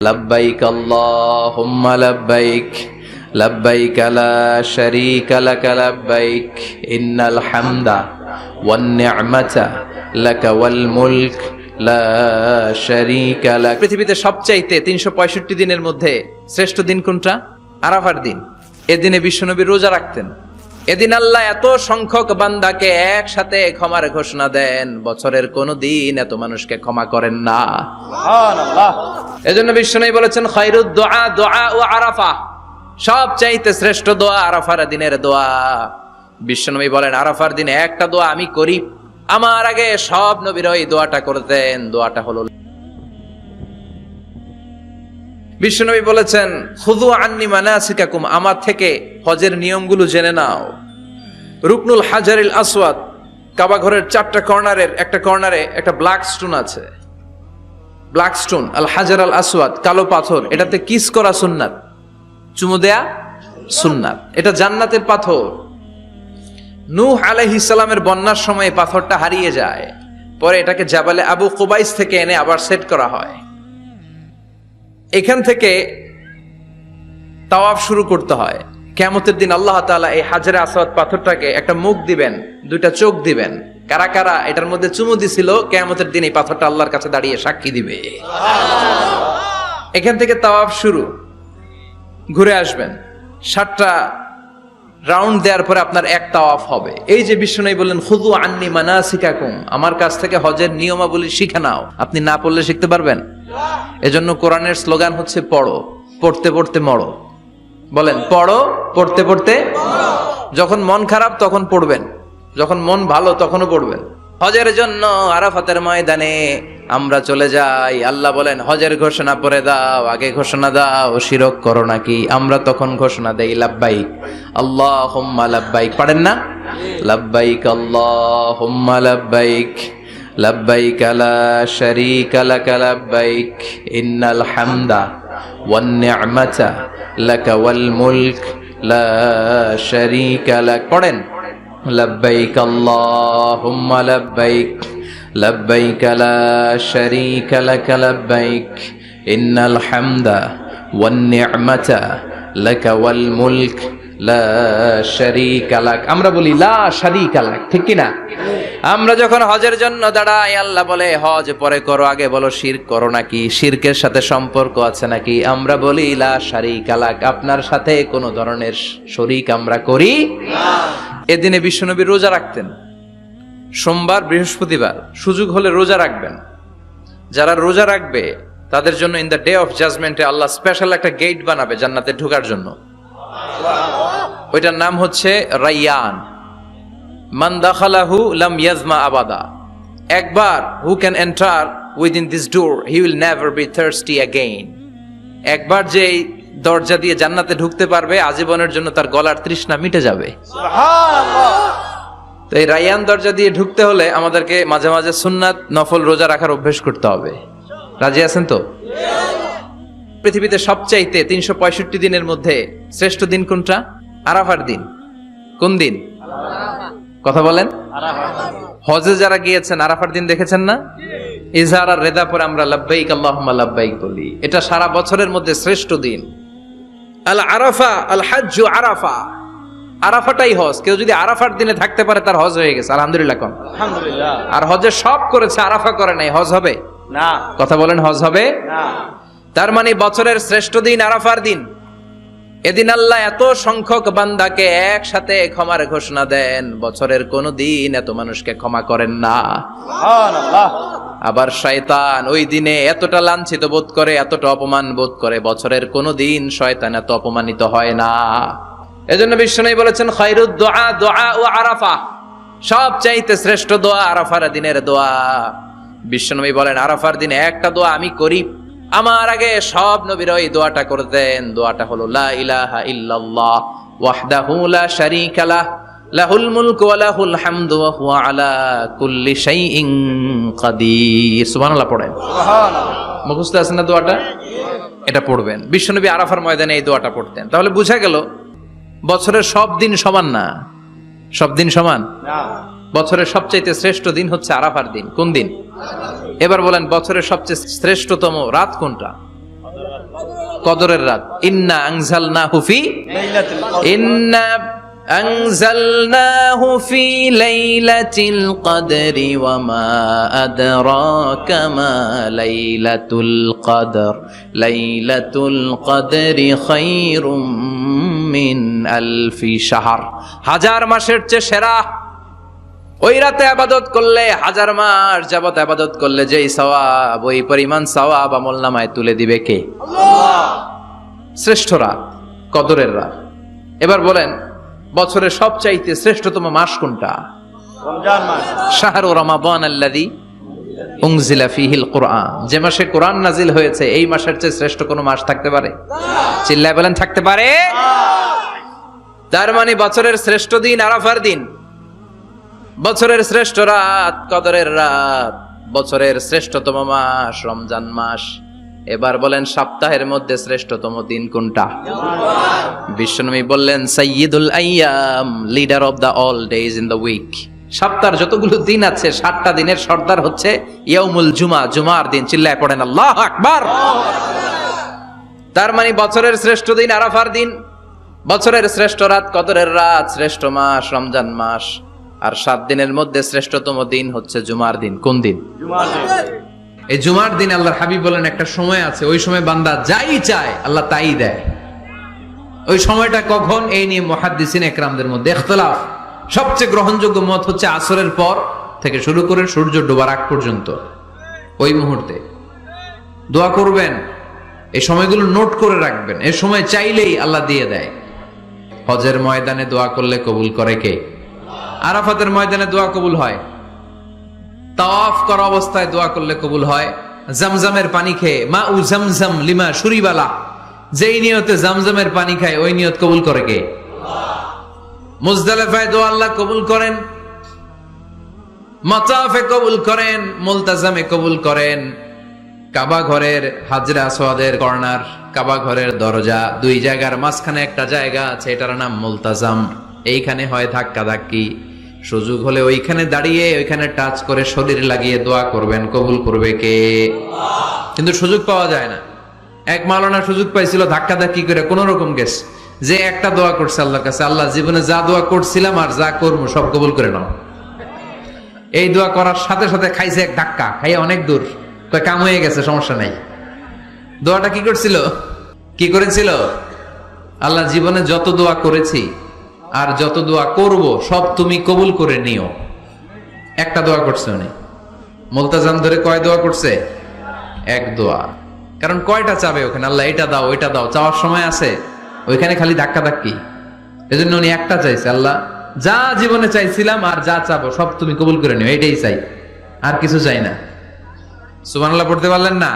লব্বাইক আল্লাহুম্মা লব্বাইক লব্বাইক লা শারীকা লাক লব্বাইক ইন্নাল হামদা ওয়ান নি'মাতা লাকা ওয়াল মুলক লা শারীকা লাক। পৃথিবীতে সবচাইতে 365 দিনের মধ্যে শ্রেষ্ঠ দিন কোনটা? আরাফার দিন। এদিনে বিশ্বনবী রোজা রাখতেন। এদিন আল্লাহ এত সংখ্যক বান্দাকে একসাথে ক্ষমার ঘোষণা দেন, বছরের কোন দিন এত মানুষকে ক্ষমা করেন না। সুবহানাল্লাহ। এজন্য বিশ্বনবী বলেছেন খায়রুদ দুআ দুআ ও আরাফা, সবচাইতে শ্রেষ্ঠ দোয়া আরাফার দিনের দোয়া। বিশ্বনবী বলেন আরাফার দিনে একটা দোয়া আমি করি, আমার আগে সব নবীরা এই দোয়াটা করতেন। দোয়াটা হলো, বিশ্বনবী বলেছেন খুযু আন্নী মানাসিকাকুম, আমার থেকে হজের নিয়মগুলো জেনে নাও। রুকনুল হাজারিল আসওয়াদ, কাবা ঘরের 4টা কর্নারের একটা কর্নারে একটা ব্ল্যাক স্টোন আছে। ব্ল্যাক স্টোন আল হাজার আল আসওয়াদ, কালো পাথর, এটাতে কিস করা সুন্নাত, চুমু দেয়া সুন্নাত। এটা জান্নাতের পাথর। নূহ আলাইহিস সালামের বন্যার সময় পাথরটা হারিয়ে যায়, পরে এটাকে জাবালে আবু কুবাইস থেকে এনে আবার সেট করা হয়। এখান থেকে তাওয়াফ শুরু করতে হয়। কিয়ামতের দিন আল্লাহ তাআলা এই হাজারে আসওয়াদ পাথরটাকে একটা মুখ দিবেন, 2টা চোখ দিবেন। কারা কারা এটার মধ্যে চুমু দিছিল কিয়ামতের দিন এই পাথরটা আল্লাহর কাছে দাঁড়িয়ে সাক্ষী দিবে। এখান থেকে তাওয়াফ শুরু। ঘুরে আসবেন, 7টা রাউন্ড দেওয়ার পরে আপনার এক তাওয়াফ হবে। এই যে বিশ্বনবী বললেন খুযু আন্নী মানাসিকাকুম, আমার কাছ থেকে হজের নিয়মাবলী শিখে নাও। আপনি না পড়লে শিখতে পারবেন? এজন্য কোরআনের স্লোগান হচ্ছে পড়ো, পড়তে পড়তে মরো। বলেন পড়ো, পড়তে পড়তে। যখন মন খারাপ তখন পড়বেন, যখন মন ভালো তখনও পড়বেন। হজের জন্য আরাফাতের ময়দানে আমরা চলে যাই। আল্লাহ বলেন হজের ঘোষণা পড়ে দাও, আগে ঘোষণা দাও শিরক করো নাকি। আমরা তখন ঘোষণা দেই লাব্বাইক আল্লাহুম্মা লাব্বাইক। পারেন না? লাব্বাইক আল্লাহুম্মা লাব্বাইক লব্বাইক লা শারীকা লাক লব্বাইক ইন্নাল হামদা ওয়ান নি'মাতা লাকা ওয়াল মুলক লা শারীকা লাক। পড়েন লব্বাইক আল্লাহুম্মা লব্বাইক লব্বাইক লা শারীকা লাক লব্বাইক ইন্নাল হামদা ওয়ান নি'মাতা লাকা ওয়াল মুলক লা শারীকা লাক। আমরা বলি লা শারীকা লাক, ঠিক কি না? আমরা যখন হজের জন্য দাঁড়াই, আল্লাহ বলে হজ পরে করো, আগে বলো শিরক করো নাকি, শিরকের সাথে সম্পর্ক আছে নাকি। আমরা বলি লা শারীকা লাক, আপনার সাথে কোনো ধরনের শরীক আমরা করি না। এদিনে বিশ্বনবী রোজা রাখতেন, সোমবার বৃহস্পতিবার। সুযোগ হলে রোজা রাখবেন। যারা রোজা রাখবে তাদের জন্য ইন দ্য ডে অফ জাজমেন্টে আল্লাহ স্পেশাল একটা গেট বানাবে জান্নাতে ঢোকার জন্য। ওইটার নাম হচ্ছে রাইয়ান। মান দাখালাহু লাম ইয়াজমা আবাদা। একবার who can enter within this door he will never be thirsty again. একবার যে দরজা দিয়ে জান্নাতে ঢুকতে পারবে আজীবনের জন্য তার গলার তৃষ্ণা মিটে যাবে। সুবহানাল্লাহ। তো এই রাইয়ান দরজা দিয়ে ঢুকতে হলে আমাদেরকে মাঝে মাঝে সুন্নাত নফল রোজা রাখার অভ্যেস করতে হবে। রাজি আছেন তো? পৃথিবীতে সবচাইতে 365 দিনের মধ্যে শ্রেষ্ঠ দিন কোনটা? আরাফার দিন। কোন দিন? কথা বলেন। হজে যারা গিয়েছেন আরাফার দিন দেখেছেন না? ইজহার আর রেদা পরে আমরা লাব্বাইক আল্লাহুম্মা লাব্বাইক বলি। এটা সারা বছরের মধ্যে শ্রেষ্ঠ দিন। আল আরাফা আল হাজ্জু আরাফা, আরাফাটাই হজ। কেউ যদি আরাফার দিনে থাকতে পারে তার হজ হয়ে গেছে। আলহামদুলিল্লাহ কোন? আলহামদুলিল্লাহ। আর হজে সব করেছে, আরাফা করে নাই, হজ হবে না। কথা বলেন, হজ হবে না। তার মানে বছরের শ্রেষ্ঠ দিন আরাফার দিন। এদিন আল্লাহ এত সংখ্যক বান্দাকে একসাথে ক্ষমার ঘোষণা দেন, বছরের কোন দিন এত মানুষকে ক্ষমা করেন না। সুবহানাল্লাহ। আবার শয়তান ওই দিনে এতটা লাঞ্ছিত বোধ করে, এতটা অপমান বোধ করে, বছরের কোন দিন শয়তান এত অপমানিত হয় না। এজন্য বিশ্বনবী বলেছেন খায়রুদ দুআ দুআ ও আরাফা, সবচাইতে শ্রেষ্ঠ দোয়া আরাফার দিনের দোয়া। বিশ্বনবী বলেন আরাফার দিনে একটা দোয়া আমি করি, আমার আগে সব নবীরা এই দোয়াটা করতেন। দোয়াটা হলো লা ইলাহা ইল্লাল্লাহ ওয়াহদাহু লা শারীকা লাহ লাহুল মুলকু ওয়া লাহুল হামদু ওয়া হুয়া আলা কুল্লি শাইইন কাদির। সুবহানাল্লাহ পড়েন। সুবহানাল্লাহ। মুখস্থ আছে না দোয়াটা? এটা পড়বেন। বিশ্বনবী আরাফার ময়দানে এই দোয়াটা পড়তেন। তাহলে বোঝা গেল বছরের সব দিন সমান না। সব দিন সমান না। বছরের সবচেয়ে শ্রেষ্ঠ দিন হচ্ছে আরাফার দিন। কোন দিন? এবার বলেন বছরের সবচেয়ে শ্রেষ্ঠতম রাত কোনটা? কদরের রাত। ইন্না আনজালনাহু ফি ইন্না আনজালনাহু ফি লাইলাতিল কদরি ওয়া মা আদরাকা মা লাইলাতুল কদর লাইলাতুল কদরি খায়রুম মিন আলফি শাহর। হাজার মাসের চেয়ে সেরা। ওই রাতে ইবাদত করলে হাজার মাস যাবত ইবাদত করলে যেই সওয়াব, ওই পরিমাণ সওয়াব আমলনামায় তুলে দিবে কে? আল্লাহ। শ্রেষ্ঠ রাত কদরের রাত। এবার বলেন বছরের সবচাইতে শ্রেষ্ঠতম মাস কোনটা? রমজান মাস। শাহরু রমাদান আল্লাযী উনজিলা ফীহিল কুরআন। যে মাসে কোরআন নাজিল হয়েছে এই মাসের চেয়ে শ্রেষ্ঠ কোনো মাস থাকতে পারে? চিল্লায় বলেন থাকতে পারে? তার মানে বছরের শ্রেষ্ঠ দিন আরাফার দিন, বছরের শ্রেষ্ঠ রাত কদরের রাত, বছরের শ্রেষ্ঠতম মাস রমজান মাস। এবার বলেন সপ্তাহের মধ্যে শ্রেষ্ঠতম দিন কোনটা? বিশ্বনবী বললেন সাইয়্যিদুল আইয়াম, leader of the all days in the week. সপ্তাহের যতগুলো দিন আছে 7টা দিনের সর্দার হচ্ছে ইয়াউমুল জুমা, জুমার দিন। চিল্লায় পড়েন আল্লাহু আকবার। তার মানে বছরের শ্রেষ্ঠ দিন আরাফার দিন, বছরের শ্রেষ্ঠ রাত কদরের রাত, শ্রেষ্ঠ মাস রমজান মাস। আর 7 দিনের মধ্যে শ্রেষ্ঠতম দিন হচ্ছে জুমার দিন। কোন দিন? জুমার দিন। এই জুমার দিন আল্লাহর হাবিব বলেন একটা সময় আছে, ওই সময় বান্দা যাই চায় আল্লাহ তাই দেয়। ওই সময়টা কখন? এই নিয়ে মুহাদ্দিসিন একরামদের মধ্যে ইখতিলাফ। সবচেয়ে গ্রহণযোগ্য মত হচ্ছে আসরের পর থেকে শুরু করে সূর্য ডোবার আগ পর্যন্ত। ওই মুহূর্তে দোয়া করবেন, এই সময়গুলো নোট করে রাখবেন। এই সময় চাইলেই আল্লাহ দিয়ে দেয়। হজের ময়দানে দোয়া করলে কবুল করে কে? আরাফাতের ময়দানে দোয়া কবুল হয়। তাওয়াফ করা অবস্থায় দোয়া করলে কবুল হয়। জামজামের পানি খেয়ে মা উ জামজাম লিমা শুরিবালা, যেই নিয়তে জামজামের পানি খায় ওই নিয়ত কবুল করে কে? মুজদালিফায় দোয়া আল্লাহ কবুল করেন, মাতাফে কবুল করেন, মুলতাজামে কবুল করেন। কাবা ঘরের হাজরা আসওয়াদের কর্নার, কাবা ঘরের দরজা, দুই জায়গার মাঝখানে একটা জায়গা আছে, এটার নাম মুলতাজাম। এইখানে হয় ধাক্কা ধাক্কি। সুযোগ হলে ওইখানে দাঁড়িয়ে ওইখানে টাচ করে শরীর লাগিয়ে দোয়া করবেন, কবুল করবে কে? কিন্তু সুযোগ পাওয়া যায় না। এক মাওলানা সুযোগ পাইছিল ধাক্কা ধাক্কি করে কোন রকম গেছে, যে একটা দোয়া করছে আল্লাহর কাছে, আল্লাহ জীবনে যা দোয়া করছিলাম আর যা করবো সব কবুল করে নাও। এই দোয়া করার সাথে সাথে খাইছে এক ধাক্কা, খাইয়ে অনেক দূর, কাম হয়ে গেছে, সমস্যা নাই। দোয়াটা কি করছিল? কি করেছিল? আল্লাহ জীবনে যত দোয়া করেছি আর যত দোয়া করব সব তুমি কবুল করে নিও। একটা দোয়া করছে উনি। মুলতাজাম ধরে কয় দোয়া করছে? এক দোয়া। কারণ কয়টা চাবে ওখানে? আল্লাহ এটা দাও ওইটা দাও, চাওয়ার সময় আছে? ওইখানে খালি ধাক্কা ধাক্কি। এজন্য উনি একটা চাইছে, আল্লাহ যা জীবনে চাইছিলাম আর যা চাবো সব তুমি কবুল করে নিও, এটাই চাই, আর কিছু চাই না। সুবহানাল্লাহ পড়তে পারলেন না?